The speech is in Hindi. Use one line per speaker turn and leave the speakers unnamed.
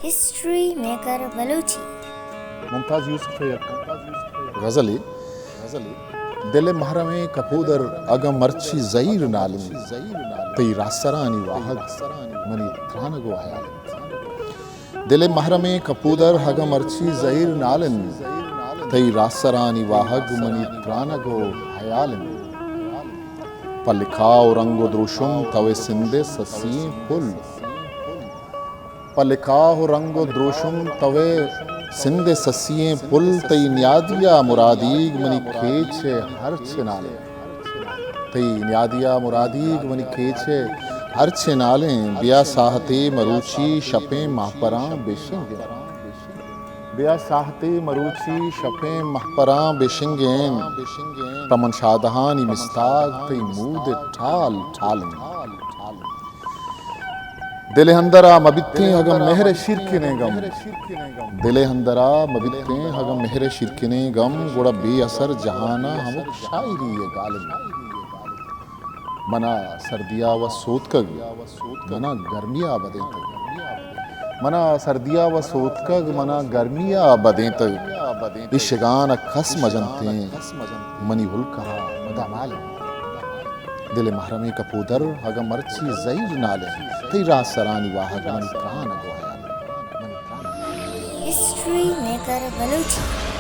हिस्ट्री मेकर बलोची
मुमताज यूसुफ गजली दिल महरमे कपोदर अगम मर्ची ज़ईर नालिम तई रासरानी वाहद मनी त्रानगो आयाल दिल महरमे कपोदर अगम मर्ची ज़ईर नालिम तई रासरानी वाहद मनी त्रानगो आयाल पलिखाओ रंगो द्रोशुम तवे सिंधे ससी पुल पलिखाओ रंगो द्रोशुम तवे सिंधे ससिए पुल तई न्यादिया मुरादीग मनी खेचे हर नाले तई न्यादिया मुरादीग मनी खेचे हर नाले बिया साहते मरूची शपे महपरा बेशिंगे बिया साहते मरूची शपे महपरा बेशिंगेन तमन शादहानी मिस्ताग तई मूद ठाल ठाल दिले हंदरा मबित्ते हगम मेहरे शिरकिने गम दिले हंदरा मबित्ते हगम मेहरे शिरकिने गम गुड़ा बेअसर जहाना हम शायरी ये गालिब मना सर्दिया व सोतकग मना गर्मिया बदे तक मना सर्दिया व सोतकग मना गर्मिया बदे तक इश्गान खस मजनते मनी हुलका मदामाल दिल महरमे कपोदर हगम मर्ची ज़ईर नाले तई रासरानी वाहद मन प्राण गोया
हिस्ट्री मेकर बलोची।